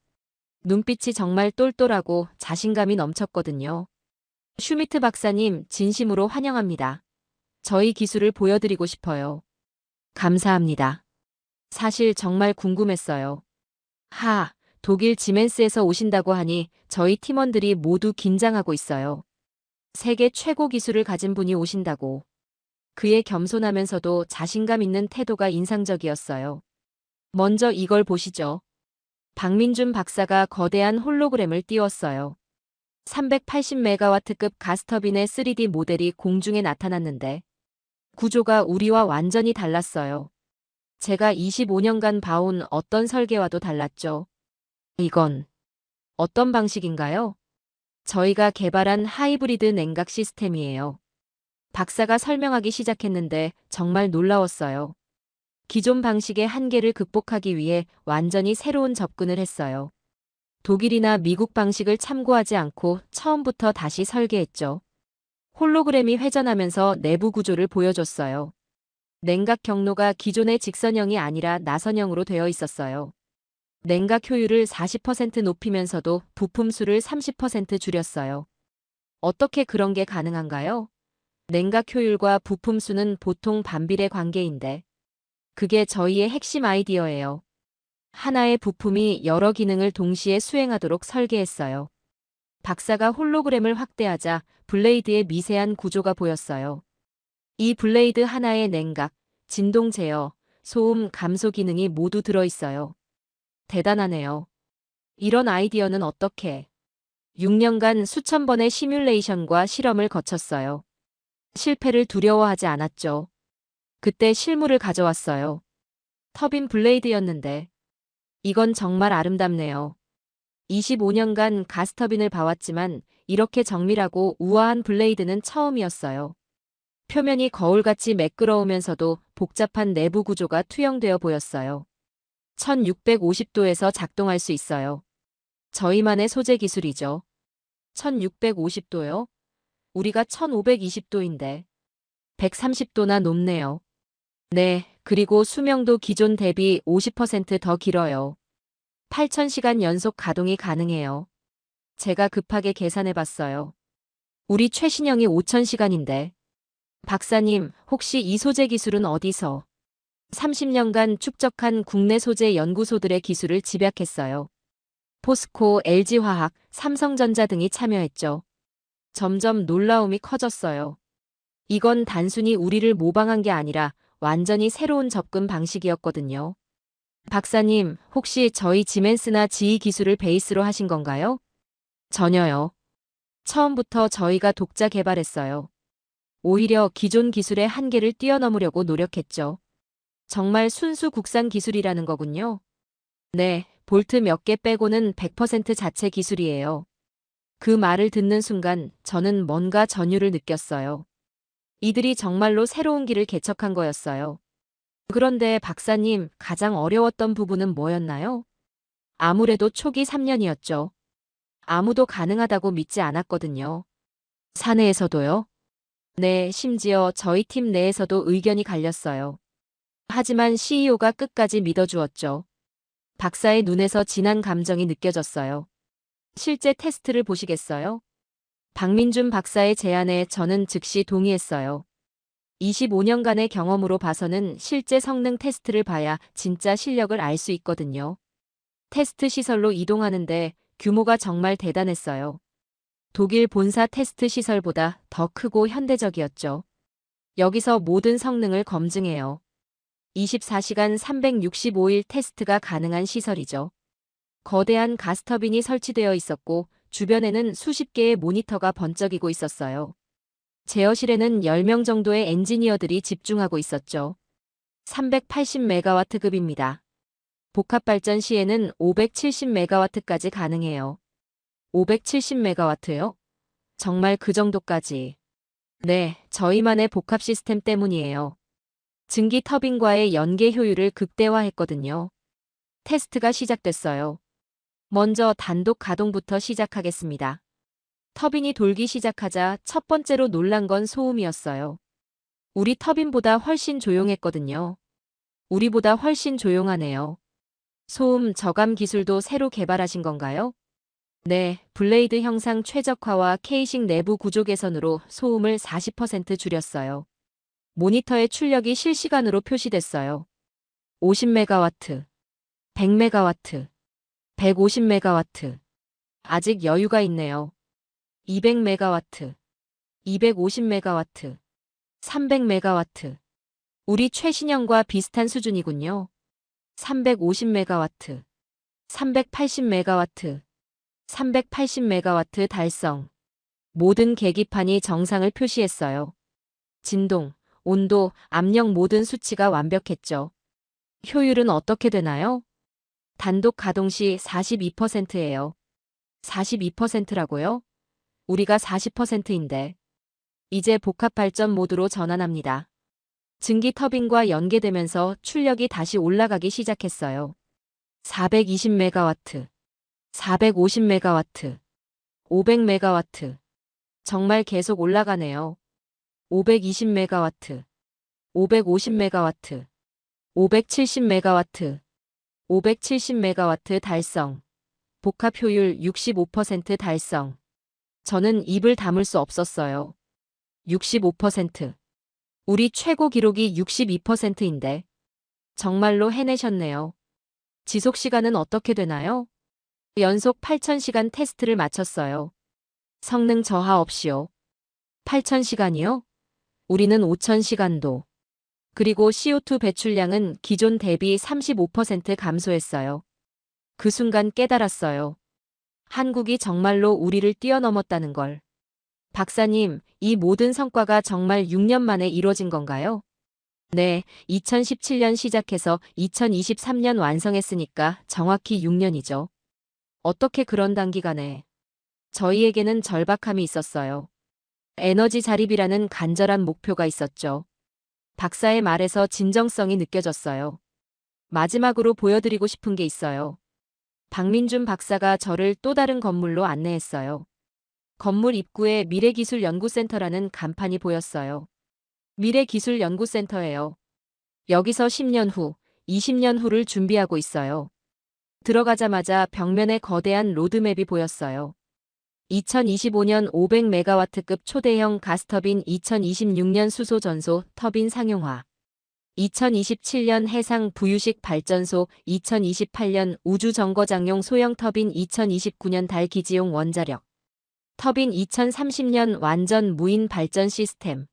Speaker 1: 눈빛이 정말 똘똘하고 자신감이 넘쳤거든요. 슈미트 박사님, 진심으로 환영합니다. 저희 기술을 보여드리고 싶어요. 감사합니다. 사실 정말 궁금했어요. 독일 지멘스에서 오신다고 하니 저희 팀원들이 모두 긴장하고 있어요. 세계 최고 기술을 가진 분이 오신다고. 그의 겸손하면서도 자신감 있는 태도가 인상적이었어요. 먼저 이걸 보시죠. 박민준 박사가 거대한 홀로그램을 띄웠어요. 380메가와트급 가스터빈의 3D 모델이 공중에 나타났는데 구조가 우리와 완전히 달랐어요. 제가 25년간 봐온 어떤 설계와도 달랐죠. 이건 어떤 방식인가요? 저희가 개발한 하이브리드 냉각 시스템이에요. 박사가 설명하기 시작했는데 정말 놀라웠어요. 기존 방식의 한계를 극복하기 위해 완전히 새로운 접근을 했어요. 독일이나 미국 방식을 참고하지 않고 처음부터 다시 설계했죠. 홀로그램이 회전하면서 내부 구조를 보여줬어요. 냉각 경로가 기존의 직선형이 아니라 나선형으로 되어 있었어요. 냉각 효율을 40% 높이면서도 부품 수를 30% 줄였어요. 어떻게 그런 게 가능한가요? 냉각 효율과 부품 수는 보통 반비례 관계인데 그게 저희의 핵심 아이디어예요. 하나의 부품이 여러 기능을 동시에 수행하도록 설계했어요. 박사가 홀로그램을 확대하자 블레이드의 미세한 구조가 보였어요. 이 블레이드 하나에 냉각, 진동 제어, 소음 감소 기능이 모두 들어있어요. 대단하네요. 이런 아이디어는 어떻게? 6년간 수천 번의 시뮬레이션과 실험을 거쳤어요. 실패를 두려워하지 않았죠. 그때 실물을 가져왔어요. 터빈 블레이드였는데 이건 정말 아름답네요. 25년간 가스터빈을 봐왔지만 이렇게 정밀하고 우아한 블레이드는 처음이었어요. 표면이 거울같이 매끄러우면서도 복잡한 내부 구조가 투영되어 보였어요. 1650도에서 작동할 수 있어요. 저희만의 소재 기술이죠. 1650도요? 우리가 1520도인데 130도나 높네요. 네, 그리고 수명도 기존 대비 50%더 길어요. 8000시간 연속 가동이 가능해요. 제가 급하게 계산해봤어요. 우리 최신형이 5000시간인데. 박사님, 혹시 이 소재 기술은 어디서? 30년간 축적한 국내 소재 연구소들의 기술을 집약했어요. 포스코, LG화학, 삼성전자 등이 참여했죠. 점점 놀라움이 커졌어요. 이건 단순히 우리를 모방한 게 아니라 완전히 새로운 접근 방식이었거든요. 박사님, 혹시 저희 지멘스나 지이 기술을 베이스로 하신 건가요? 전혀요. 처음부터 저희가 독자 개발했어요. 오히려 기존 기술의 한계를 뛰어넘으려고 노력했죠. 정말 순수 국산 기술이라는 거군요. 네, 볼트 몇 개 빼고는 100% 자체 기술이에요. 그 말을 듣는 순간 저는 뭔가 전율을 느꼈어요. 이들이 정말로 새로운 길을 개척한 거였어요. 그런데 박사님, 가장 어려웠던 부분은 뭐였나요? 아무래도 초기 3년이었죠. 아무도 가능하다고 믿지 않았거든요. 사내에서도요? 네, 심지어 저희 팀 내에서도 의견이 갈렸어요. 하지만 CEO가 끝까지 믿어주었죠. 박사의 눈에서 진한 감정이 느껴졌어요. 실제 테스트를 보시겠어요? 박민준 박사의 제안에 저는 즉시 동의했어요. 25년간의 경험으로 봐서는 실제 성능 테스트를 봐야 진짜 실력을 알 수 있거든요. 테스트 시설로 이동하는데 규모가 정말 대단했어요. 독일 본사 테스트 시설보다 더 크고 현대적이었죠. 여기서 모든 성능을 검증해요. 24시간 365일 테스트가 가능한 시설이죠. 거대한 가스터빈이 설치되어 있었고 주변에는 수십 개의 모니터가 번쩍이고 있었어요. 제어실에는 10명 정도의 엔지니어들이 집중하고 있었죠. 380메가와트급입니다. 복합 발전 시에는 570메가와트까지 가능해요. 570메가와트요? 정말 그 정도까지. 네, 저희만의 복합 시스템 때문이에요. 증기 터빈과의 연계 효율을 극대화했거든요. 테스트가 시작됐어요. 먼저 단독 가동부터 시작하겠습니다. 터빈이 돌기 시작하자 첫 번째로 놀란 건 소음이었어요. 우리 터빈보다 훨씬 조용했거든요. 우리보다 훨씬 조용하네요. 소음 저감 기술도 새로 개발하신 건가요? 네, 블레이드 형상 최적화와 케이싱 내부 구조 개선으로 소음을 40% 줄였어요. 모니터의 출력이 실시간으로 표시됐어요. 50메가와트, 100메가와트, 150메가와트. 아직 여유가 있네요. 200메가와트, 250메가와트, 300메가와트. 우리 최신형과 비슷한 수준이군요. 350메가와트, 380메가와트, 380메가와트 달성. 모든 계기판이 정상을 표시했어요. 진동, 온도, 압력 모든 수치가 완벽했죠. 효율은 어떻게 되나요? 단독 가동 시 42%예요. 42%라고요? 우리가 40%인데. 이제 복합 발전 모드로 전환합니다. 증기 터빈과 연계되면서 출력이 다시 올라가기 시작했어요. 420메가와트, 450메가와트, 500메가와트. 정말 계속 올라가네요. 520메가와트, 550메가와트, 570메가와트, 570메가와트 달성. 복합 효율 65% 달성. 저는 입을 다물 수 없었어요. 65%. 우리 최고 기록이 62%인데. 정말로 해내셨네요. 지속 시간은 어떻게 되나요? 연속 8000시간 테스트를 마쳤어요. 성능 저하 없이요. 8000시간이요? 우리는 5000시간도. 그리고 CO2 배출량은 기존 대비 35% 감소했어요. 그 순간 깨달았어요. 한국이 정말로 우리를 뛰어넘었다는 걸. 박사님, 이 모든 성과가 정말 6년 만에 이뤄진 건가요? 네, 2017년 시작해서 2023년 완성했으니까 정확히 6년이죠. 어떻게 그런 단기간에. 저희에게는 절박함이 있었어요. 에너지 자립이라는 간절한 목표가 있었죠. 박사의 말에서 진정성이 느껴졌어요. 마지막으로 보여드리고 싶은 게 있어요. 박민준 박사가 저를 또 다른 건물로 안내했어요. 건물 입구에 미래기술연구센터라는 간판이 보였어요. 미래기술연구센터예요. 여기서 10년 후, 20년 후를 준비하고 있어요. 들어가자마자 벽면에 거대한 로드맵이 보였어요. 2025년 500메가와트급 초대형 가스터빈, 2026년 수소 전소 터빈 상용화, 2027년 해상 부유식 발전소, 2028년 우주 정거장용 소형 터빈, 2029년 달 기지용 원자력 터빈, 2030년 완전 무인 발전 시스템.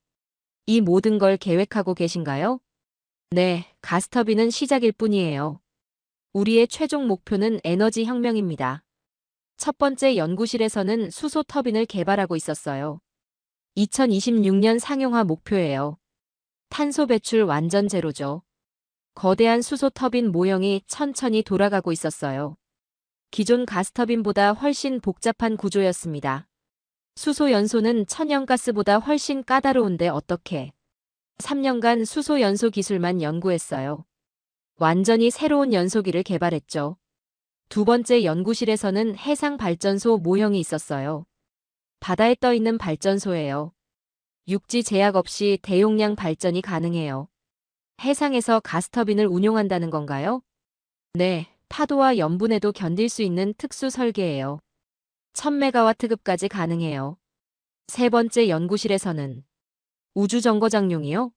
Speaker 1: 이 모든 걸 계획하고 계신가요? 네, 가스터빈은 시작일 뿐이에요. 우리의 최종 목표는 에너지 혁명입니다. 첫 번째 연구실에서는 수소 터빈을 개발하고 있었어요. 2026년 상용화 목표예요. 탄소 배출 완전 제로죠. 거대한 수소 터빈 모형이 천천히 돌아가고 있었어요. 기존 가스터빈보다 훨씬 복잡한 구조였습니다. 수소 연소는 천연가스보다 훨씬 까다로운데 어떻게? 3년간 수소 연소 기술만 연구했어요. 완전히 새로운 연소기를 개발했죠. 두 번째 연구실에서는 해상 발전소 모형이 있었어요. 바다에 떠 있는 발전소예요. 육지 제약 없이 대용량 발전이 가능해요. 해상에서 가스터빈을 운용한다는 건가요? 네, 파도와 염분에도 견딜 수 있는 특수 설계예요. 1000메가와트급까지 가능해요. 세 번째 연구실에서는 우주정거장용이요?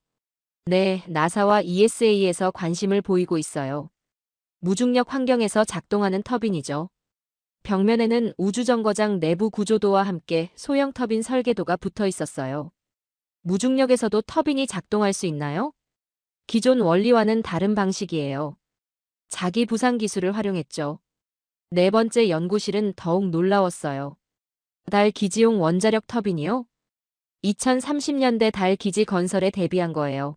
Speaker 1: 네, 나사와 ESA에서 관심을 보이고 있어요. 무중력 환경에서 작동하는 터빈이죠. 벽면에는 우주정거장 내부 구조도와 함께 소형 터빈 설계도가 붙어 있었어요. 무중력에서도 터빈이 작동할 수 있나요? 기존 원리와는 다른 방식이에요. 자기 부상 기술을 활용했죠. 네 번째 연구실은 더욱 놀라웠어요. 달 기지용 원자력 터빈이요? 2030년대 달 기지 건설에 대비한 거예요.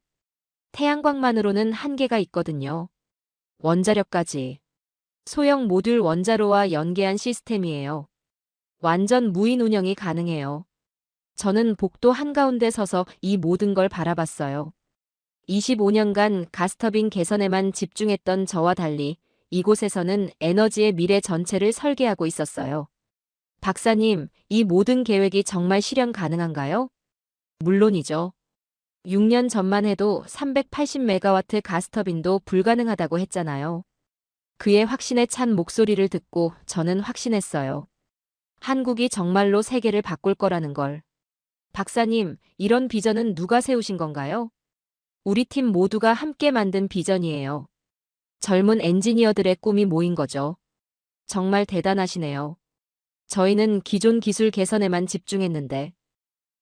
Speaker 1: 태양광만으로는 한계가 있거든요. 원자력까지. 소형 모듈 원자로와 연계한 시스템이에요. 완전 무인 운영이 가능해요. 저는 복도 한가운데 서서 이 모든 걸 바라봤어요. 25년간 가스터빈 개선에만 집중했던 저와 달리 이곳에서는 에너지의 미래 전체를 설계하고 있었어요. 박사님, 이 모든 계획이 정말 실현 가능한가요? 물론이죠. 6년 전만 해도 380메가와트 가스터빈도 불가능하다고 했잖아요. 그의 확신에 찬 목소리를 듣고 저는 확신했어요. 한국이 정말로 세계를 바꿀 거라는 걸. 박사님, 이런 비전은 누가 세우신 건가요? 우리 팀 모두가 함께 만든 비전이에요. 젊은 엔지니어들의 꿈이 모인 거죠. 정말 대단하시네요. 저희는 기존 기술 개선에만 집중했는데,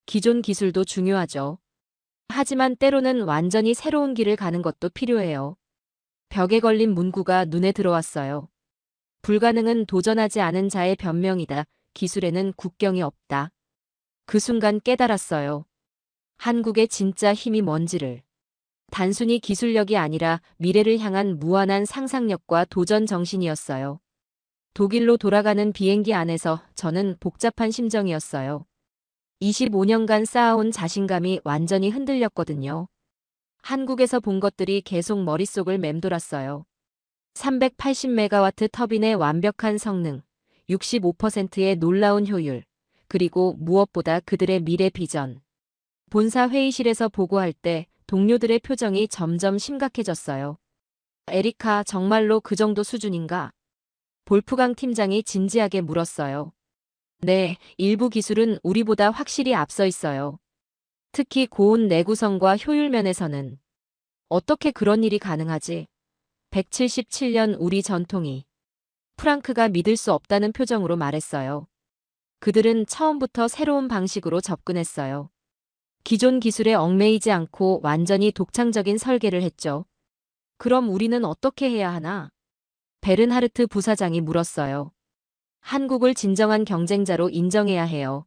Speaker 1: 기존 기술도 중요하죠. 하지만 때로는 완전히 새로운 길을 가는 것도 필요해요. 벽에 걸린 문구가 눈에 들어왔어요. 불가능은 도전하지 않은 자의 변명이다. 기술에는 국경이 없다. 그 순간 깨달았어요. 한국의 진짜 힘이 뭔지를. 단순히 기술력이 아니라 미래를 향한 무한한 상상력과 도전 정신이었어요. 독일로 돌아가는 비행기 안에서 저는 복잡한 심정이었어요. 25년간 쌓아온 자신감이 완전히 흔들렸거든요. 한국에서 본 것들이 계속 머릿속을 맴돌았어요. 380메가와트 터빈의 완벽한 성능, 65%의 놀라운 효율, 그리고 무엇보다 그들의 미래 비전. 본사 회의실에서 보고할 때 동료들의 표정이 점점 심각해졌어요. 에리카, 정말로 그 정도 수준인가? 볼프강 팀장이 진지하게 물었어요. 네, 일부 기술은 우리보다 확실히 앞서 있어요. 특히 고온 내구성과 효율 면에서는. 어떻게 그런 일이 가능하지? 177년 우리 전통이. 프랑크가 믿을 수 없다는 표정으로 말했어요. 그들은 처음부터 새로운 방식으로 접근했어요. 기존 기술에 얽매이지 않고 완전히 독창적인 설계를 했죠. 그럼 우리는 어떻게 해야 하나? 베른하르트 부사장이 물었어요. 한국을 진정한 경쟁자로 인정해야 해요.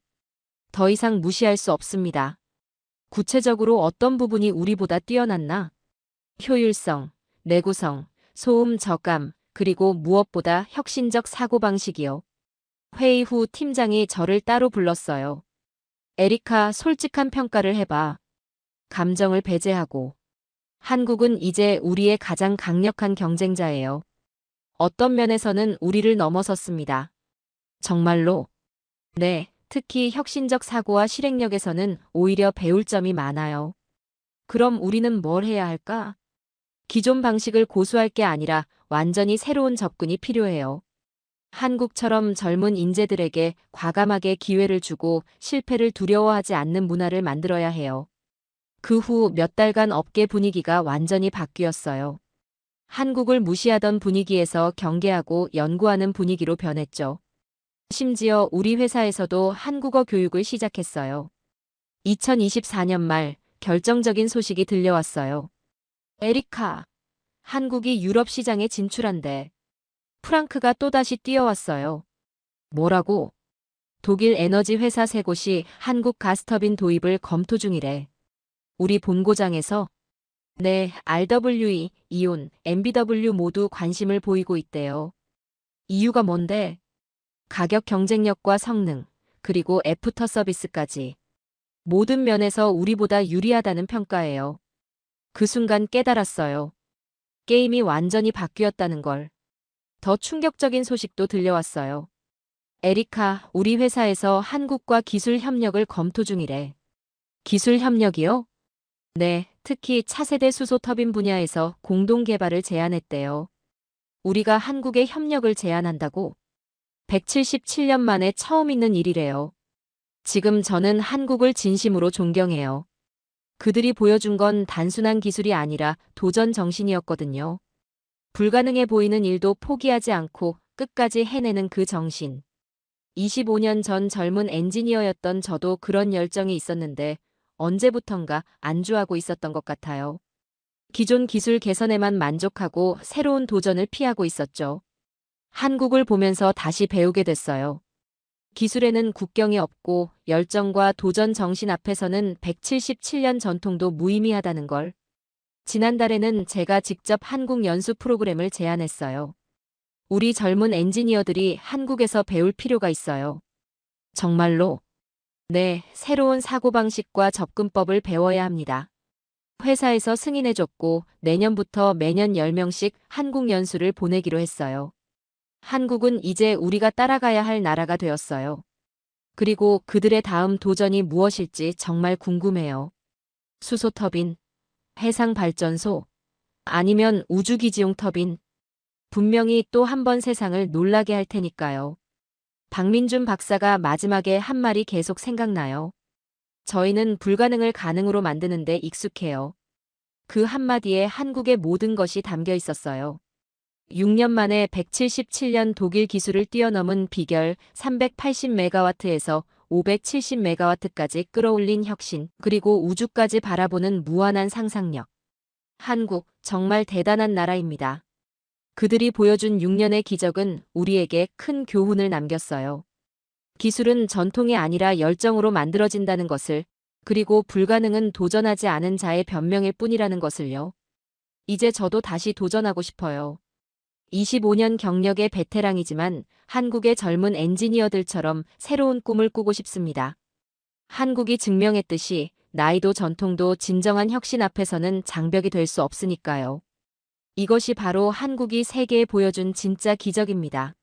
Speaker 1: 더 이상 무시할 수 없습니다. 구체적으로 어떤 부분이 우리보다 뛰어났나? 효율성, 내구성, 소음 저감, 그리고 무엇보다 혁신적 사고방식이요. 회의 후 팀장이 저를 따로 불렀어요. 에리카, 솔직한 평가를 해봐. 감정을 배제하고. 한국은 이제 우리의 가장 강력한 경쟁자예요. 어떤 면에서는 우리를 넘어섰습니다. 정말로? 네, 특히 혁신적 사고와 실행력에서는 오히려 배울 점이 많아요. 그럼 우리는 뭘 해야 할까? 기존 방식을 고수할 게 아니라 완전히 새로운 접근이 필요해요. 한국처럼 젊은 인재들에게 과감하게 기회를 주고 실패를 두려워하지 않는 문화를 만들어야 해요. 그 후 몇 달간 업계 분위기가 완전히 바뀌었어요. 한국을 무시하던 분위기에서 경계하고 연구하는 분위기로 변했죠. 심지어 우리 회사에서도 한국어 교육을 시작했어요. 2024년 말 결정적인 소식이 들려왔어요. 에리카, 한국이 유럽 시장에 진출한대. 프랑크가 또다시 뛰어왔어요. 뭐라고? 독일 에너지 회사 세 곳이 한국 가스터빈 도입을 검토 중이래. 우리 본고장에서? 네, RWE, 이온, MBW 모두 관심을 보이고 있대요. 이유가 뭔데? 가격 경쟁력과 성능, 그리고 애프터 서비스까지. 모든 면에서 우리보다 유리하다는 평가예요. 그 순간 깨달았어요. 게임이 완전히 바뀌었다는 걸. 더 충격적인 소식도 들려왔어요. 에리카, 우리 회사에서 한국과 기술 협력을 검토 중이래. 기술 협력이요? 네, 특히 차세대 수소 터빈 분야에서 공동 개발을 제안했대요. 우리가 한국에 협력을 제안한다고? 177년 만에 처음 있는 일이래요. 지금 저는 한국을 진심으로 존경해요. 그들이 보여준 건 단순한 기술이 아니라 도전 정신이었거든요. 불가능해 보이는 일도 포기하지 않고 끝까지 해내는 그 정신. 25년 전 젊은 엔지니어였던 저도 그런 열정이 있었는데 언제부턴가 안주하고 있었던 것 같아요. 기존 기술 개선에만 만족하고 새로운 도전을 피하고 있었죠. 한국을 보면서 다시 배우게 됐어요. 기술에는 국경이 없고 열정과 도전 정신 앞에서는 177년 전통도 무의미하다는 걸. 지난달에는 제가 직접 한국 연수 프로그램을 제안했어요. 우리 젊은 엔지니어들이 한국에서 배울 필요가 있어요. 정말로? 네, 새로운 사고방식과 접근법을 배워야 합니다. 회사에서 승인해줬고 내년부터 매년 10명씩 한국 연수를 보내기로 했어요. 한국은 이제 우리가 따라가야 할 나라가 되었어요. 그리고 그들의 다음 도전이 무엇일지 정말 궁금해요. 수소터빈, 해상발전소, 아니면 우주기지용 터빈. 분명히 또 한 번 세상을 놀라게 할 테니까요. 박민준 박사가 마지막에 한 말이 계속 생각나요. 저희는 불가능을 가능으로 만드는데 익숙해요. 그 한마디에 한국의 모든 것이 담겨 있었어요. 6년 만에 177년 독일 기술을 뛰어넘은 비결 380메가와트에서 570메가와트까지 끌어올린 혁신, 그리고 우주까지 바라보는 무한한 상상력. 한국, 정말 대단한 나라입니다. 그들이 보여준 6년의 기적은 우리에게 큰 교훈을 남겼어요. 기술은 전통이 아니라 열정으로 만들어진다는 것을, 그리고 불가능은 도전하지 않은 자의 변명일 뿐이라는 것을요. 이제 저도 다시 도전하고 싶어요. 25년 경력의 베테랑이지만 한국의 젊은 엔지니어들처럼 새로운 꿈을 꾸고 싶습니다. 한국이 증명했듯이 나이도 전통도 진정한 혁신 앞에서는 장벽이 될 수 없으니까요. 이것이 바로 한국이 세계에 보여준 진짜 기적입니다.